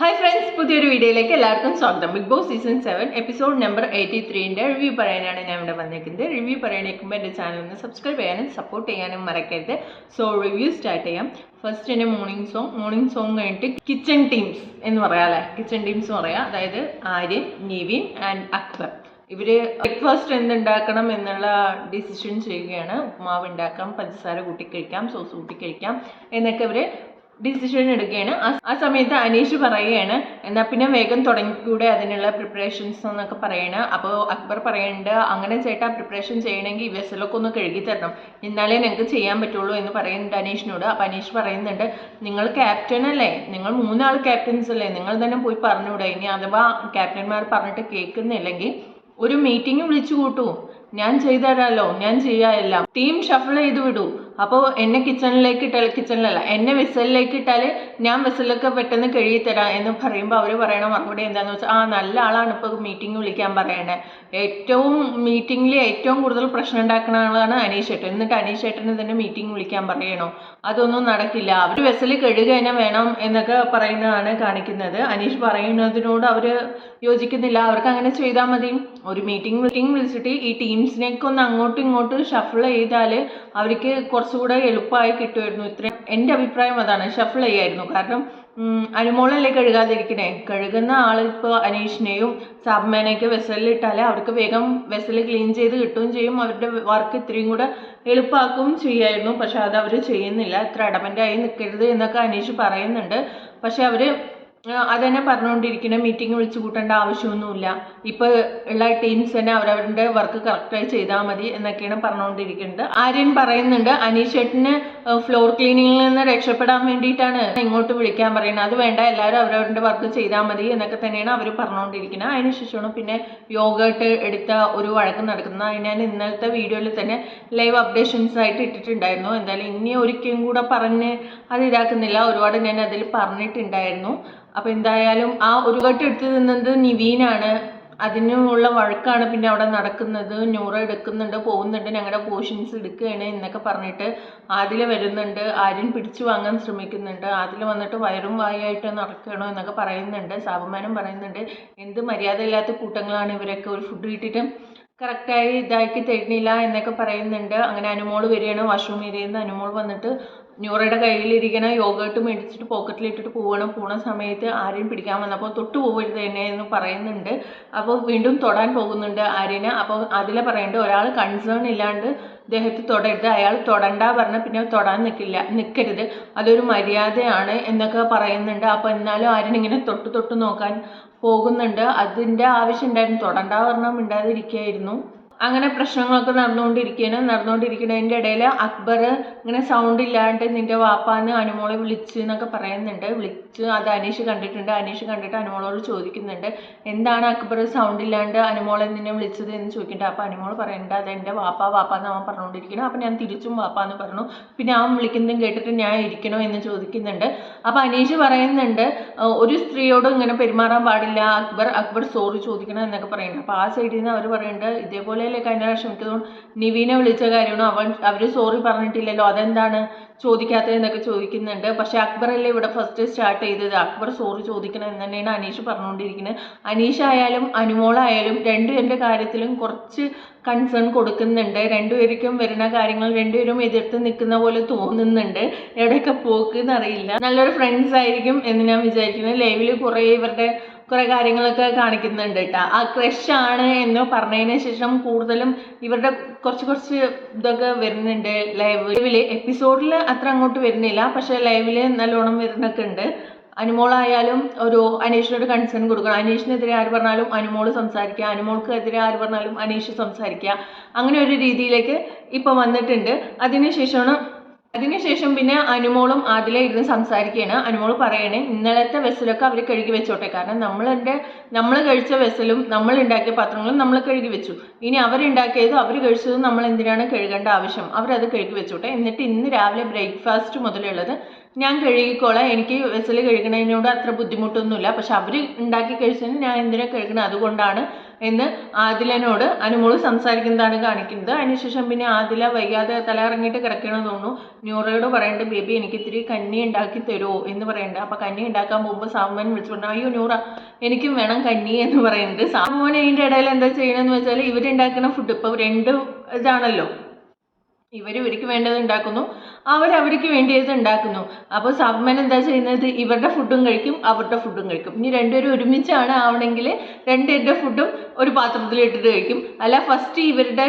Hi friends, പുതിയൊരു വീഡിയോയിലേക്ക് എല്ലാവർക്കും സ്വാഗതം. Bigg Boss season 7 episode number 83ൻ്റെ റിവ്യൂ പറയാനാണ് ഞാൻ ഇവിടെ വന്നിരിക്കുന്നത്. റിവ്യൂ പറയാനേക്കുമ്പോൾ എൻ്റെ ചാനൽ ഒന്ന് സബ്സ്ക്രൈബ് ചെയ്യാനും സപ്പോർട്ട് ചെയ്യാനും മറക്കരുത്. സോ റിവ്യൂ സ്റ്റാർട്ട് ചെയ്യാം. ഫസ്റ്റ് എൻ്റെ മോർണിംഗ് സോങ് കഴിഞ്ഞിട്ട് കിച്ചൺ ടീംസ് എന്ന് പറയാം അല്ലേ, കിച്ചൺ ടീംസ് പറയാം. അതായത് ആര്യൻ, നിവിൻ ആൻഡ് അക്ബർ. ഇവർ ബ്രേക്ക്ഫാസ്റ്റ് എന്തുണ്ടാക്കണം എന്നുള്ള ഡിസിഷൻ ചെയ്യുകയാണ്. ഉപ്മാവ് ഉണ്ടാക്കാം, പഞ്ചസാര കൂട്ടി കഴിക്കാം, സോസ് കൂട്ടി കഴിക്കാം എന്നൊക്കെ ഇവർ ഡിസിഷൻ എടുക്കുകയാണ്. ആ സമയത്ത് അനീഷ് പറയുകയാണ്, എന്നാൽ പിന്നെ വേഗം തുടങ്ങിക്കൂടെ അതിനുള്ള പ്രിപ്പറേഷൻസ് എന്നൊക്കെ പറയണം. അപ്പോൾ അക്ബർ പറയുന്നുണ്ട്, അങ്ങനെ ചേട്ടാ പ്രിപ്പറേഷൻ ചെയ്യണമെങ്കിൽ ഈ വെസലൊക്കെ ഒന്ന് കഴുകി തരണം, എന്നാലേ ഞങ്ങൾക്ക് ചെയ്യാൻ പറ്റുള്ളൂ എന്ന് പറയുന്നുണ്ട് അനീഷിനോട്. അപ്പോൾ അനീഷ് പറയുന്നുണ്ട്, നിങ്ങൾ ക്യാപ്റ്റൻ അല്ലേ, നിങ്ങൾ 3 ക്യാപ്റ്റൻസ് അല്ലേ, നിങ്ങൾ തന്നെ പോയി പറഞ്ഞുകൂടെ. ഇനി അഥവാ ക്യാപ്റ്റന്മാർ പറഞ്ഞിട്ട് കേൾക്കുന്നില്ലെങ്കിൽ ഒരു മീറ്റിംഗ് വിളിച്ചു കൂട്ടൂ, ഞാൻ ചെയ്തുതരാമല്ലോ, ഞാൻ ചെയ്യാമെല്ലാം, ടീം ഷഫിൾ ചെയ്ത് വിടൂ. അപ്പോൾ എന്നെ കിച്ചണിലല്ല എന്നെ വെസലിലേക്ക് ഇട്ടാൽ ഞാൻ വെസലൊക്കെ പെട്ടെന്ന് കഴുകിത്തരാം എന്ന് പറയുമ്പോൾ അവർ പറയണ മറുപടി എന്താണെന്ന് വെച്ചാൽ, നല്ല ആളാണ് ഇപ്പോൾ മീറ്റിംഗ് വിളിക്കാൻ പറയണേ. മീറ്റിങ്ങിൽ ഏറ്റവും കൂടുതൽ പ്രശ്നം ഉണ്ടാക്കുന്ന ആളാണ് അനീഷ് ഏട്ടൻ. എന്നിട്ട് അനീഷ് ഏട്ടന് തന്നെ മീറ്റിംഗ് വിളിക്കാൻ പറയണോ? അതൊന്നും നടക്കില്ല, അവർ വെസൽ കഴുകുക തന്നെ വേണം എന്നൊക്കെ പറയുന്നതാണ് കാണിക്കുന്നത്. അനീഷ് പറയുന്നതിനോട് അവർ യോജിക്കുന്നില്ല. അവർക്ക് അങ്ങനെ ചെയ്താൽ മതി. ഒരു മീറ്റിംഗ് വിളിച്ചിട്ട് ഈ ടീംസിനെയൊക്കെ ഒന്ന് അങ്ങോട്ടും ഇങ്ങോട്ടും ഷഫിൾ ചെയ്താൽ അവർക്ക് കുറച്ചുകൂടെ എളുപ്പമായി കിട്ടുമായിരുന്നു. എൻ്റെ അഭിപ്രായം അതാണ്, ഷഫിൾ ചെയ്യായിരുന്നു. കാരണം അനുമോളല്ലേ കഴുകാതിരിക്കണേ, കഴുകുന്ന ആളിപ്പോൾ അനീഷിനെയും സാബ്മേനെയൊക്കെ വെസലിലിട്ടാൽ അവർക്ക് വേഗം വെസൽ ക്ലീൻ ചെയ്ത് കിട്ടുകയും ചെയ്യും, അവരുടെ വർക്ക് ഇത്രയും കൂടെ എളുപ്പമാക്കുകയും ചെയ്യായിരുന്നു. പക്ഷെ അത് അവർ ചെയ്യുന്നില്ല. ഇത്ര അഡമൻ്റായി നിൽക്കരുത് എന്നൊക്കെ അനീഷ് പറയുന്നുണ്ട്. പക്ഷെ അവർ അതന്നെ പറഞ്ഞുകൊണ്ടിരിക്കുന്ന മീറ്റിംഗ് വിളിച്ചു കൂട്ടേണ്ട ആവശ്യമൊന്നുമില്ല, ഇപ്പോൾ ഉള്ള ടീംസ് തന്നെ അവരവരുടെ വർക്ക് കറക്റ്റായി ചെയ്താൽ മതി എന്നൊക്കെയാണ് പറഞ്ഞുകൊണ്ടിരിക്കുന്നത്. ആര്യൻ പറയുന്നുണ്ട്, അനീഷ് ഏട്ടന് ഫ്ലോർ ക്ലീനിങ്ങിൽ നിന്ന് രക്ഷപ്പെടാൻ വേണ്ടിയിട്ടാണ് ഇങ്ങോട്ട് വിളിക്കാൻ പറയുന്നത്, അത് വേണ്ട, എല്ലാവരും അവരവരുടെ വർക്ക് ചെയ്താൽ മതി എന്നൊക്കെ തന്നെയാണ് അവർ പറഞ്ഞുകൊണ്ടിരിക്കുന്നത്. അതിനുശേഷമാണ് പിന്നെ യോഗട്ട് എടുത്ത ഒരു വഴക്ക് നടക്കുന്നത്. ഞാൻ ഇന്നലത്തെ വീഡിയോയിൽ തന്നെ ലൈവ് അപ്ഡേഷൻസ് ആയിട്ട് ഇട്ടിട്ടുണ്ടായിരുന്നു. എന്തായാലും ഇനി ഒരിക്കലും കൂടെ പറഞ്ഞ് അത് ഇതാക്കുന്നില്ല, ഒരുപാട് ഞാൻ അതിൽ പറഞ്ഞിട്ടുണ്ടായിരുന്നു. അപ്പോൾ എന്തായാലും ആ ഒരു ഘട്ടം എടുത്ത് നിന്നത് നിവീനാണ്. അതിനുള്ള വഴക്കാണ് പിന്നെ അവിടെ നടക്കുന്നത്. നൂറ എടുക്കുന്നുണ്ട്, പോകുന്നുണ്ട്, ഞങ്ങളുടെ പോർഷൻസ് എടുക്കുകയാണ് എന്നൊക്കെ പറഞ്ഞിട്ട് ആദില വരുന്നുണ്ട്. ആര്യൻ പിടിച്ചു വാങ്ങാൻ ശ്രമിക്കുന്നുണ്ട്. ആദില വന്നിട്ട് വയറും വായായിട്ട് നടക്കണോ എന്നൊക്കെ പറയുന്നുണ്ട്. സാബുമാനും പറയുന്നുണ്ട്, എന്ത് മര്യാദയില്ലാത്ത കൂട്ടങ്ങളാണ് ഇവരൊക്കെ, ഒരു ഫുഡ് കിട്ടിയിട്ട് കറക്റ്റായി ഇതാക്കി തരുന്നില്ല എന്നൊക്കെ പറയുന്നുണ്ട്. അങ്ങനെ അനുമോൾ വരികയാണ്. വാഷ്റൂം ഏരിയയിൽ നിന്ന് അനുമോൾ വന്നിട്ട് ന്യൂറയുടെ കയ്യിലിരിക്കുന്ന യോഗട്ട് മേടിച്ചിട്ട് പോക്കറ്റിലിട്ടിട്ട് പോണ സമയത്ത് ആര്യൻ പിടിക്കാൻ വന്നപ്പോൾ തൊട്ട് പോകരുത് തന്നെ എന്ന് പറയുന്നുണ്ട്. അപ്പോൾ വീണ്ടും തൊടാൻ പോകുന്നുണ്ട് ആര്യനെ. അപ്പോൾ അതിലെ പറയുന്നുണ്ട്, ഒരാൾ കൺസേൺ ഇല്ലാണ്ട് ദേഹത്ത് തൊടരുത്, അയാൾ തൊടണ്ട പറഞ്ഞാൽ പിന്നെ തൊടാൻ നിൽക്കരുത്, അതൊരു മര്യാദയാണ് എന്നൊക്കെ പറയുന്നുണ്ട്. അപ്പോൾ എന്നാലും ആര്യൻ ഇങ്ങനെ തൊട്ട് നോക്കാൻ പോകുന്നുണ്ട്. അതിൻ്റെ ആവശ്യം ഉണ്ടായിരുന്നു, തൊടണ്ട പറഞ്ഞാൽ മിണ്ടാതിരിക്കുകയായിരുന്നു. അങ്ങനെ പ്രശ്നങ്ങളൊക്കെ നടന്നുകൊണ്ടിരിക്കുന്നതിൻ്റെ ഇടയിൽ അക്ബർ ഇങ്ങനെ സൗണ്ട് ഇല്ലാണ്ട് നിൻ്റെ വാപ്പാന്ന് അനുമോളെ വിളിച്ച് എന്നൊക്കെ പറയുന്നുണ്ട്. അത് അനീഷ് കണ്ടിട്ടുണ്ട്. അനീഷ് കണ്ടിട്ട് അനുമോളോട് ചോദിക്കുന്നുണ്ട്, എന്താണ് അക്ബർ സൗണ്ട് ഇല്ലാണ്ട് അനുമോളെ നിന്നെ വിളിച്ചത് എന്ന് ചോദിക്കുന്നുണ്ട്. അപ്പോൾ അനുമോൾ പറയുന്നുണ്ട്, അത് എൻ്റെ വാപ്പാന്ന് അവൻ പറഞ്ഞുകൊണ്ടിരിക്കണം. അപ്പോൾ ഞാൻ തിരിച്ചും വാപ്പാന്ന് പറഞ്ഞു, പിന്നെ അവൻ വിളിക്കുന്നതും കേട്ടിട്ട് ഞാൻ ഇരിക്കണോ എന്ന് ചോദിക്കുന്നുണ്ട്. അപ്പോൾ അനീഷ് പറയുന്നുണ്ട്, ഒരു സ്ത്രീയോട് ഇങ്ങനെ പെരുമാറാൻ പാടില്ല, അക്ബർ സോറി ചോദിക്കണം എന്നൊക്കെ പറയുന്നുണ്ട്. അപ്പോൾ ആ സൈഡിൽ നിന്ന് അവർ പറയുന്നുണ്ട്, ഇതേപോലെ കഴിഞ്ഞ പ്രാവശ്യം എനിക്ക് തോന്നുന്നു നിവീനെ വിളിച്ച കാര്യമാണ്, അവർ സോറി പറഞ്ഞിട്ടില്ലല്ലോ, അതെന്താണ് ചോദിക്കാത്തത് എന്നൊക്കെ ചോദിക്കുന്നുണ്ട്. പക്ഷെ അക്ബറല്ലേ ഇവിടെ ഫസ്റ്റ് സ്റ്റാർട്ട് ചെയ്തത്, അക്ബർ സോറി ചോദിക്കണം എന്ന് തന്നെയാണ് അനീഷ് പറഞ്ഞുകൊണ്ടിരിക്കുന്നത്. അനീഷ് ആയാലും അനുമോളായാലും രണ്ടുപേരുടെ കാര്യത്തിലും കുറച്ച് കൺസേൺ കൊടുക്കുന്നുണ്ട്. രണ്ടുപേർക്കും വരുന്ന കാര്യങ്ങൾ രണ്ടുപേരും എതിർത്ത് നിൽക്കുന്ന പോലെ തോന്നുന്നുണ്ട്. എവിടെയൊക്കെ പോക്കെന്നറിയില്ല. നല്ലൊരു ഫ്രണ്ട്സ് ആയിരിക്കും എന്ന് ഞാൻ വിചാരിക്കുന്നത്. ലൈവിൽ കുറേ കാര്യങ്ങളൊക്കെ കാണിക്കുന്നുണ്ട് കേട്ടോ. ആ ക്രഷാണ് എന്ന് പറഞ്ഞതിന് ശേഷം കൂടുതലും ഇവരുടെ കുറച്ച് ഇതൊക്കെ വരുന്നുണ്ട് ലൈവിൽ. എപ്പിസോഡിൽ അത്ര അങ്ങോട്ട് വരുന്നില്ല, പക്ഷെ ലൈവിൽ നല്ലോണം വരുന്നൊക്കെ ഉണ്ട്. അനുമോളായാലും ഒരു അനീഷിനോട് കൺസേൺ കൊടുക്കണം. അനീഷിനെതിരെ ആര് പറഞ്ഞാലും അനുമോൾ സംസാരിക്കുക, അനുമോൾക്കെതിരെ ആര് പറഞ്ഞാലും അനീഷ് സംസാരിക്കുക, അങ്ങനെ ഒരു രീതിയിലേക്ക് ഇപ്പം വന്നിട്ടുണ്ട്. അതിനുശേഷം പിന്നെ അനുമോളും ആദില ഇരുന്ന് സംസാരിക്കുകയാണ്. അനുമോൾ പറയണേ, ഇന്നലത്തെ വെസലൊക്കെ അവർ കഴുകി വെച്ചോട്ടെ, കാരണം നമ്മൾ കഴിച്ച വെസലും നമ്മൾ ഉണ്ടാക്കിയ പാത്രങ്ങളും നമ്മൾ കഴുകി വെച്ചു. ഇനി അവരുണ്ടാക്കിയതും അവർ കഴിച്ചതും നമ്മൾ എന്തിനാണ് കഴുകേണ്ട ആവശ്യം, അവരത് കഴുകി വെച്ചോട്ടെ. എന്നിട്ട് ഇന്ന് രാവിലെ ബ്രേക്ക്ഫാസ്റ്റ് മുതലുള്ളത് ഞാൻ കഴുകിക്കോളാം, എനിക്ക് വെസൽ കഴുകണതിനോട് അത്ര ബുദ്ധിമുട്ടൊന്നുമില്ല, പക്ഷെ അവർ ഉണ്ടാക്കി കഴിച്ചതിന് ഞാൻ എന്തിനാ കഴുകണം, അതുകൊണ്ടാണ് എന്ന് ആദിലനോട് അനുമോള് സംസാരിക്കുന്നതാണ് കാണിക്കുന്നത്. അതിനുശേഷം പിന്നെ ആദില വൈകാതെ തല ഇറങ്ങിയിട്ട് കിടക്കണമെന്ന് തോന്നുന്നു. ന്യൂറയോട് പറയുന്നുണ്ട്, ബേബി എനിക്ക് ഇത്തിരി കഞ്ഞി ഉണ്ടാക്കി തരുമോ എന്ന് പറയുന്നുണ്ട്. അപ്പം കഞ്ഞി ഉണ്ടാക്കാൻ പോകുമ്പോൾ സാബുമോൻ വിളിച്ചു പറഞ്ഞു, അയ്യോ ന്യൂറ എനിക്കും വേണം കഞ്ഞി എന്ന് പറയുന്നുണ്ട്. സാബുമോൻ ഇതിൻ്റെ ഇടയിൽ എന്താ ചെയ്യണമെന്ന് വെച്ചാൽ ഇവരുണ്ടാക്കുന്ന ഫുഡ് ഇപ്പോൾ 2 ഇതാണല്ലോ, ഇവർക്ക് വേണ്ടത് ഉണ്ടാക്കുന്നു, അവർക്ക് വേണ്ടിയത് ഉണ്ടാക്കുന്നു. അപ്പോൾ സാബുമോൻ എന്താ ചെയ്യുന്നത്, ഇവരുടെ ഫുഡും കഴിക്കും അവരുടെ ഫുഡും കഴിക്കും. ഇനി രണ്ടുപേരും ഒരുമിച്ചാണ് ആവണമെങ്കിൽ രണ്ടുപേരുടെ ഫുഡും ഒരു പാത്രത്തിൽ ഇട്ടിട്ട് കഴിക്കും. അല്ല ഫസ്റ്റ് ഇവരുടെ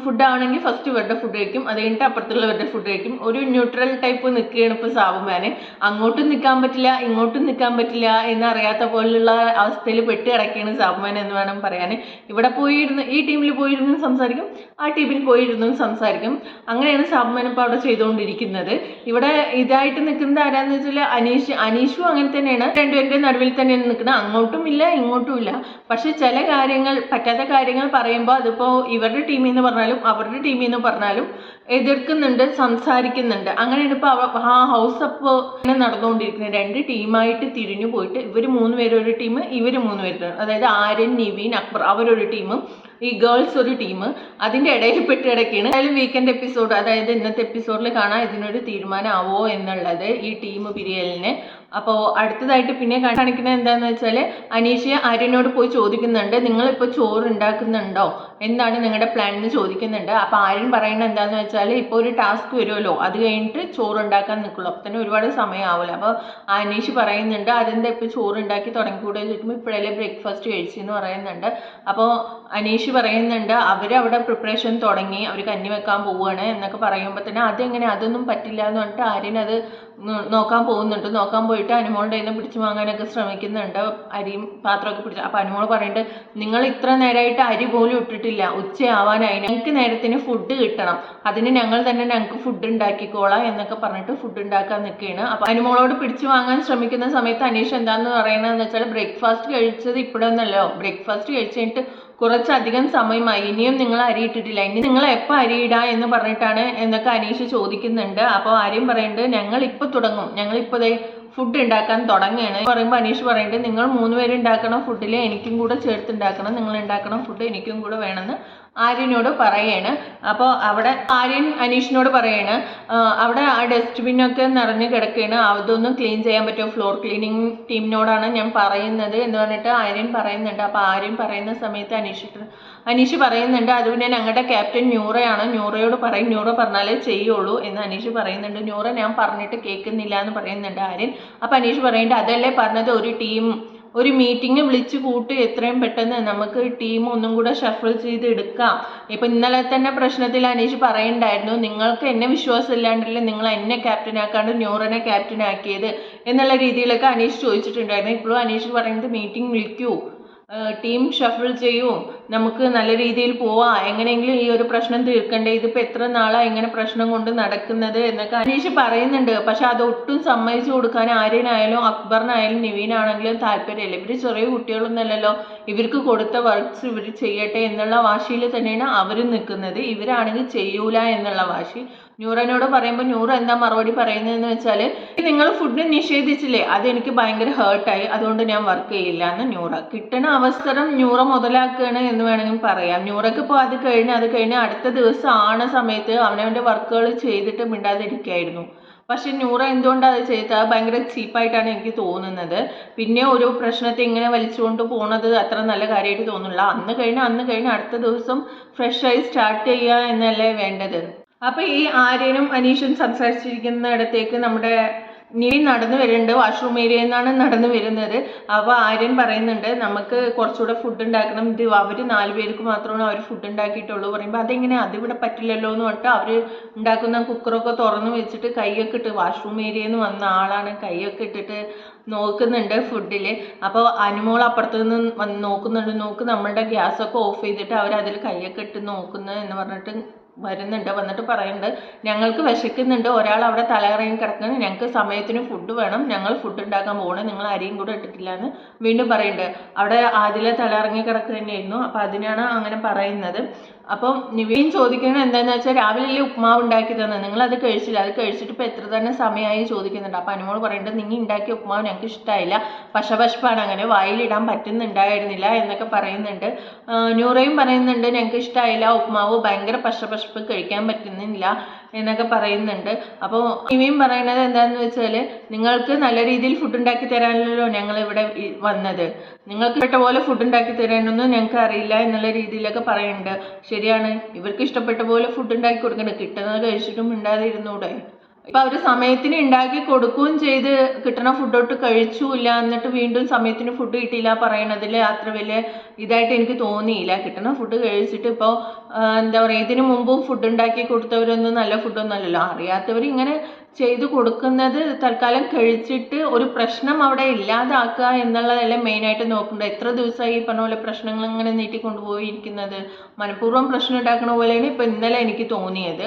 ഫുഡാണെങ്കിൽ ഫസ്റ്റ് ഇവരുടെ ഫുഡ് കഴിക്കും, അത് കഴിഞ്ഞിട്ട് അപ്പുറത്തുള്ളവരുടെ ഫുഡ് കഴിക്കും. ഒരു ന്യൂട്രൽ ടൈപ്പ് നിൽക്കുകയാണ് ഇപ്പോൾ സാബുമാന്. അങ്ങോട്ടും നിൽക്കാൻ പറ്റില്ല ഇങ്ങോട്ടും നിൽക്കാൻ പറ്റില്ല എന്നറിയാത്ത പോലുള്ള അവസ്ഥയിൽ പെട്ട് കിടക്കുകയാണ് സാബുമാൻ എന്ന് വേണം പറയാൻ. ഇവിടെ പോയിരുന്ന് ഈ ടീമിൽ പോയിരുന്ന് സംസാരിക്കും, ആ ടീമിൽ പോയിരുന്നും സംസാരിക്കും. അങ്ങനെയാണ് സാബുമാൻ ഇപ്പോൾ അവിടെ ചെയ്തുകൊണ്ടിരിക്കുന്നത്. ഇവിടെ ഇതായിട്ട് നിൽക്കുന്നത് ആരാന്ന് വെച്ചാൽ അനീഷും അങ്ങനെ തന്നെയാണ്. രണ്ടുപേരുടെ നടുവിൽ തന്നെയാണ് നിൽക്കുന്നത്, അങ്ങോട്ടും ഇല്ല ഇങ്ങോട്ടും ഇല്ല. പക്ഷെ ചില കാര്യങ്ങൾ പറ്റാത്ത കാര്യങ്ങൾ പറയുമ്പോൾ അതിപ്പോൾ ഇവരുടെ ടീമിൽ പറഞ്ഞാലും അവരുടെ ടീമിൽ നിന്ന് പറഞ്ഞാലും എതിർക്കുന്നുണ്ട്, സംസാരിക്കുന്നുണ്ട്. അങ്ങനെയാണ് ഇപ്പോൾ ആ ഹൗസ് അപ്പ് നടന്നുകൊണ്ടിരിക്കുന്നത്. 2 ടീമായിട്ട് തിരിഞ്ഞു പോയിട്ട് ഇവർ 3 പേര് ഒരു ടീം, ഇവർ 3 പേര്, അതായത് ആര്യൻ, നിവീൻ, അക്ബർ അവരൊരു ടീം, ഈ ഗേൾസ് ഒരു ടീം, അതിൻ്റെ ഇടയിൽ പെട്ട് കിടക്കുകയാണ്. എന്തായാലും വീക്കെൻഡ് എപ്പിസോഡ്, അതായത് ഇന്നത്തെ എപ്പിസോഡിൽ കാണാൻ ഇതിനൊരു തീരുമാനമാവോ എന്നുള്ളത് ഈ ടീം പിരിയലിന്. അപ്പോൾ അടുത്തതായിട്ട് പിന്നെ കാണിക്കുന്നത് എന്താണെന്ന് വെച്ചാൽ അനീഷ് ആര്യനോട് പോയി ചോദിക്കുന്നുണ്ട്, നിങ്ങളിപ്പോൾ ചോറ് ഉണ്ടാക്കുന്നുണ്ടോ, എന്താണ് നിങ്ങളുടെ പ്ലാൻ എന്ന് ചോദിക്കുന്നുണ്ട്. അപ്പോൾ ആര്യൻ പറയുന്നത് എന്താണെന്ന് വെച്ചാൽ ഇപ്പോൾ ഒരു ടാസ്ക് വരുമല്ലോ, അത് കഴിഞ്ഞിട്ട് ചോറ് ഉണ്ടാക്കാൻ നിൽക്കുള്ളൂ, അപ്പോൾ തന്നെ ഒരുപാട് സമയമാവില്ല. അപ്പോൾ അനീഷ് പറയുന്നുണ്ട്, അതെന്താ ഇപ്പോൾ ചോറ് ഉണ്ടാക്കി തുടങ്ങിക്കൂടെ ചോദിക്കുമ്പോൾ ഇപ്പോഴല്ലേ ബ്രേക്ക്ഫാസ്റ്റ് കഴിച്ചെന്ന് പറയുന്നുണ്ട്. അപ്പോൾ അനീഷ് പറയുന്നുണ്ട് അവരവിടെ പ്രിപ്പറേഷൻ തുടങ്ങി, അവർ കഞ്ഞി വെക്കാൻ പോവുകയാണ് എന്നൊക്കെ പറയുമ്പോൾ തന്നെ അതെങ്ങനെ, അതൊന്നും പറ്റില്ല എന്ന് പറഞ്ഞിട്ട് ആര്യൻ അത് നോക്കാൻ പോകുന്നുണ്ട്. നോക്കാൻ പോയിട്ട് അനുമോളുടെ കയ്യിൽ നിന്ന് പിടിച്ചു വാങ്ങാനൊക്കെ ശ്രമിക്കുന്നുണ്ട്, അരിയും പാത്രമൊക്കെ പിടിച്ചു. അപ്പോൾ അനുമോൾ പറയുന്നുണ്ട്, നിങ്ങൾ ഇത്ര നേരമായിട്ട് അരി പോലും ഇട്ടിട്ടില്ല, ഉച്ചയാവാനായി, ഞങ്ങൾക്ക് നേരത്തിന് ഫുഡ് കിട്ടണം, അതിന് ഞങ്ങൾ തന്നെ ഞങ്ങൾക്ക് ഫുഡ് ഉണ്ടാക്കിക്കോളാം എന്നൊക്കെ പറഞ്ഞിട്ട് ഫുഡ് ഉണ്ടാക്കാൻ നിൽക്കുകയാണ്. അപ്പോൾ അനുമോളോട് പിടിച്ചു വാങ്ങാൻ ശ്രമിക്കുന്ന സമയത്ത് അനീഷ് എന്താണെന്ന് പറയുന്നതെന്ന് വെച്ചാൽ ബ്രേക്ക്ഫാസ്റ്റ് കഴിച്ചത് ഇപ്പോഴൊന്നല്ലോ, ബ്രേക്ക്ഫാസ്റ്റ് കഴിച്ച് കഴിഞ്ഞിട്ട് കുറച്ചധികം സമയമായി, ഇനിയും നിങ്ങൾ അരി ഇട്ടിട്ടില്ല, ഇനി നിങ്ങൾ എപ്പോൾ അരിയിടാ എന്ന് പറഞ്ഞിട്ടാണ് എന്നൊക്കെ അനീഷ് ചോദിക്കുന്നുണ്ട്. അപ്പോൾ ആര്യം പറയുന്നുണ്ട്, ഞങ്ങൾ ഇപ്പോൾ തുടങ്ങും, ഞങ്ങളിപ്പോൾ ഫുഡ് ഉണ്ടാക്കാൻ തുടങ്ങുകയാണ് പറയുമ്പോൾ അനീഷ് പറയുന്നുണ്ട്, നിങ്ങൾ 3 പേര് ഉണ്ടാക്കണ ഫുഡിൽ എനിക്കും കൂടെ ചേർത്തുണ്ടാക്കണം, നിങ്ങൾ ഉണ്ടാക്കണം ഫുഡ് എനിക്കും കൂടെ വേണമെന്ന് ആര്യനോട് പറയാണ്. അപ്പോൾ അവിടെ ആര്യൻ അനീഷിനോട് പറയാണ്, അവിടെ ആ ഡസ്റ്റ്ബിന്നൊക്കെ നിറഞ്ഞ് കിടക്കുകയാണ്, അതൊന്നും ക്ലീൻ ചെയ്യാൻ പറ്റുമോ, ഫ്ലോർ ക്ലീനിങ് ടീമിനോടാണ് ഞാൻ പറയുന്നത് എന്ന് പറഞ്ഞിട്ട് ആര്യൻ പറയുന്നുണ്ട്. അപ്പോൾ ആര്യൻ പറയുന്ന സമയത്ത് അനീഷ് പറയുന്നുണ്ട്, അത് പിന്നെ ഞങ്ങളുടെ ക്യാപ്റ്റൻ ന്യൂറയാണ്, ന്യൂറയോട് പറയും, ന്യൂറ പറഞ്ഞാലേ ചെയ്യുള്ളൂ എന്ന് അനീഷ് പറയുന്നുണ്ട്. ന്യൂറ ഞാൻ പറഞ്ഞിട്ട് കേൾക്കുന്നില്ല എന്ന് പറയുന്നുണ്ട് ആര്യൻ. അപ്പോൾ അനീഷ് പറയുന്നുണ്ട്, അതല്ലേ പറഞ്ഞത്, ഒരു മീറ്റിംഗ് വിളിച്ച് കൂട്ടി എത്രയും പെട്ടെന്ന് നമുക്ക് ടീം ഒന്നും കൂടെ ഷഫിൾ ചെയ്ത് എടുക്കാം. ഇപ്പം ഇന്നലെ തന്നെ പ്രശ്നത്തിൽ അനീഷ് പറയുന്നുണ്ടായിരുന്നു, നിങ്ങൾക്ക് എന്നെ വിശ്വാസം ഇല്ലാണ്ടല്ലേ നിങ്ങൾ എന്നെ ക്യാപ്റ്റൻ ആക്കാണ്ട് ന്യൂറനെ ക്യാപ്റ്റൻ ആക്കിയത് എന്നുള്ള രീതിയിലൊക്കെ അനീഷ് ചോദിച്ചിട്ടുണ്ടായിരുന്നു. ഇപ്പോഴും അനീഷ് പറയുന്നത് മീറ്റിംഗ് വിളിക്കൂ, ടീം ഷഫിൾ ചെയ്യൂ, നമുക്ക് നല്ല രീതിയിൽ പോവാം, എങ്ങനെയെങ്കിലും ഈ ഒരു പ്രശ്നം തീർക്കണ്ടേ, ഇതിപ്പോൾ എത്ര നാളാണ് ഇങ്ങനെ പ്രശ്നം കൊണ്ട് നടക്കുന്നത് എന്നൊക്കെ അനീഷ് പറയുന്നുണ്ട്. പക്ഷെ അതൊട്ടും സമ്മതിച്ചു കൊടുക്കാൻ ആര്യനായാലും അക്ബറിനായാലും നിവീനാണെങ്കിലും താല്പര്യമില്ല. ഇവർ ചെറിയ കുട്ടികളൊന്നുമല്ലല്ലോ, ഇവർക്ക് കൊടുത്ത വർക്ക്സ് ഇവർ ചെയ്യട്ടെ എന്നുള്ള വാശിയിൽ തന്നെയാണ് അവർ നിൽക്കുന്നത്. ഇവരാണെങ്കിൽ ചെയ്യൂല എന്നുള്ള വാശി. ന്യൂറനോട് പറയുമ്പോൾ ന്യൂറ എന്താ മറുപടി പറയുന്നതെന്ന് വെച്ചാൽ, നിങ്ങൾ ഫുഡ് നിഷേധിച്ചില്ലേ, അതെനിക്ക് ഭയങ്കര ഹേർട്ടായി, അതുകൊണ്ട് ഞാൻ വർക്ക് ചെയ്യില്ല എന്ന് ന്യൂറ. കിട്ടുന്ന അവസരം ന്യൂറ മുതലാക്കുകയാണ് എന്ന് വേണമെങ്കിൽ പറയാം. ന്യൂറക്ക് ഇപ്പോൾ അത് കഴിഞ്ഞ് അടുത്ത ദിവസം ആണ സമയത്ത് അവനവൻ്റെ വർക്കുകൾ ചെയ്തിട്ട് മിണ്ടാതിരിക്കുകയായിരുന്നു. പക്ഷെ ന്യൂറ എന്തുകൊണ്ടാണ് അത് ചെയ്തത്, ഭയങ്കര ചീപ്പായിട്ടാണ് എനിക്ക് തോന്നുന്നത്. പിന്നെ ഒരു പ്രശ്നത്തെ ഇങ്ങനെ വലിച്ചുകൊണ്ട് പോകുന്നത് അത്ര നല്ല കാര്യമായിട്ട് തോന്നുന്നില്ല. അന്ന് കഴിഞ്ഞ് അടുത്ത ദിവസം ഫ്രഷായി സ്റ്റാർട്ട് ചെയ്യുക എന്നല്ലേ വേണ്ടത്. അപ്പോൾ ഈ ആര്യനും അനീഷും സംസാരിച്ചിരിക്കുന്നിടത്തേക്ക് നമ്മുടെ നിവിൻ നടന്നു വരുന്നുണ്ട്, വാഷ്റൂം ഏരിയയിൽ നിന്നാണ് നടന്നു വരുന്നത്. അപ്പോൾ ആര്യൻ പറയുന്നുണ്ട്, നമുക്ക് കുറച്ചുകൂടെ ഫുഡ് ഉണ്ടാക്കണം, ഇത് അവർ 4 പേർക്ക് മാത്രമാണ് അവർ ഫുഡ് ഉണ്ടാക്കിയിട്ടുള്ളൂ പറയുമ്പോൾ അതെങ്ങനെ, അതിവിടെ പറ്റില്ലല്ലോ എന്ന് പറഞ്ഞിട്ട് അവർ ഉണ്ടാക്കുന്ന കുക്കറൊക്കെ തുറന്നു വെച്ചിട്ട് കൈയൊക്കെ ഇട്ട്, വാഷ്റൂം ഏരിയയിൽ നിന്ന് വന്ന ആളാണ്, കൈയൊക്കെ ഇട്ടിട്ട് നോക്കുന്നുണ്ട് ഫുഡിൽ. അപ്പോൾ അനുമോൾ അപ്പുറത്ത് നിന്ന് വന്ന് നോക്കുന്നുണ്ട്, നമ്മളുടെ ഗ്യാസൊക്കെ ഓഫ് ചെയ്തിട്ട് അവരതിൽ കൈയൊക്കെ ഇട്ട് നോക്കുന്നു എന്ന് പറഞ്ഞിട്ട് വന്നിട്ട് പറയുന്നുണ്ട്, ഞങ്ങൾക്ക് വിശക്കുന്നുണ്ട്, ഒരാൾ അവിടെ തലകറങ്ങി കിടക്കുന്നു, ഞങ്ങൾക്ക് സമയത്തിന് ഫുഡ് വേണം, ഞങ്ങൾ ഫുഡ് ഉണ്ടാക്കാൻ പോകണം, നിങ്ങൾ അരിയും കൂടെ ഇട്ടിട്ടില്ല എന്ന് വീണ്ടും പറയുന്നുണ്ട്. അവിടെ ആദില തലകറങ്ങി കിടക്കുക തന്നെയായിരുന്നു, അപ്പോൾ അതിനാണ് അങ്ങനെ പറയുന്നത്. അപ്പം നിവിൻ ചോദിക്കുന്നത് എന്താണെന്ന് വെച്ചാൽ രാവിലെ ഉപ്മാവ് ഉണ്ടാക്കി തന്നെ നിങ്ങൾ അത് കഴിച്ചില്ല, അത് കഴിച്ചിട്ട് ഇപ്പോൾ എത്ര തന്നെ സമയമായി ചോദിക്കുന്നുണ്ട്. അപ്പോൾ അനുമോൾ പറയുന്നത് നിങ്ങൾ ഉണ്ടാക്കിയ ഉപ്മാവ് ഞങ്ങൾക്ക് ഇഷ്ടമായില്ല, പശപശപ്പാണ്, അങ്ങനെ വായിലിടാൻ പറ്റുന്നുണ്ടായിരുന്നില്ല എന്നൊക്കെ പറയുന്നുണ്ട്. നൂറയും പറയുന്നുണ്ട് ഞങ്ങൾക്ക് ഇഷ്ടമായില്ല ഉപ്മാവ്, ഭയങ്കര പശപശപ്പ്, കഴിക്കാൻ പറ്റുന്നില്ല എന്നൊക്കെ പറയുന്നുണ്ട്. അപ്പോൾ നിവിൻ പറയുന്നത് എന്താണെന്ന് വെച്ചാൽ നിങ്ങൾക്ക് നല്ല രീതിയിൽ ഫുഡ് ഉണ്ടാക്കി തരാനല്ലോ ഞങ്ങൾ ഇവിടെ വന്നത്, നിങ്ങൾക്ക് ഇഷ്ടപ്പെട്ട പോലെ ഫുഡ് ഉണ്ടാക്കി തരാനൊന്നും ഞങ്ങൾക്ക് അറിയില്ല എന്നുള്ള രീതിയിലൊക്കെ പറയുന്നുണ്ട്. ശരിയാണ്, ഇവർക്ക് ഇഷ്ടപ്പെട്ട പോലെ ഫുഡ് ഉണ്ടാക്കി കൊടുക്കണ്ട, കിട്ടുന്നത് കഴിച്ചിട്ടും മിണ്ടാതെ ഇരുന്നൂടെ. ഇപ്പം അവർ സമയത്തിന് ഉണ്ടാക്കി കൊടുക്കുകയും ചെയ്ത് കിട്ടണ ഫുഡോട്ട് കഴിച്ചില്ല, എന്നിട്ട് വീണ്ടും സമയത്തിന് ഫുഡ് കിട്ടിയില്ല പറയണതിൽ അത്ര വലിയ ഇതായിട്ട് എനിക്ക് തോന്നിയില്ല. കിട്ടണ ഫുഡ് കഴിച്ചിട്ട് ഇപ്പോൾ എന്താ പറയുക, ഇതിനു മുമ്പും ഫുഡ് ഉണ്ടാക്കി കൊടുത്തവരൊന്നും നല്ല ഫുഡൊന്നും അല്ലല്ലോ, അറിയാത്തവർ ഇങ്ങനെ ചെയ്തു കൊടുക്കുന്നത് തൽക്കാലം കഴിച്ചിട്ട് ഒരു പ്രശ്നം അവിടെ ഇല്ലാതാക്കുക എന്നുള്ളതല്ല മെയിനായിട്ട് നോക്കേണ്ടത്. എത്ര ദിവസമായി ഈ പറഞ്ഞ പോലെ പ്രശ്നങ്ങൾ ഇങ്ങനെ നീട്ടിക്കൊണ്ടുപോയിരിക്കുന്നത്, മനഃപൂർവ്വം പ്രശ്നം ഉണ്ടാക്കണ പോലെയാണ് ഇപ്പോൾ ഇന്നലെ എനിക്ക് തോന്നിയത്.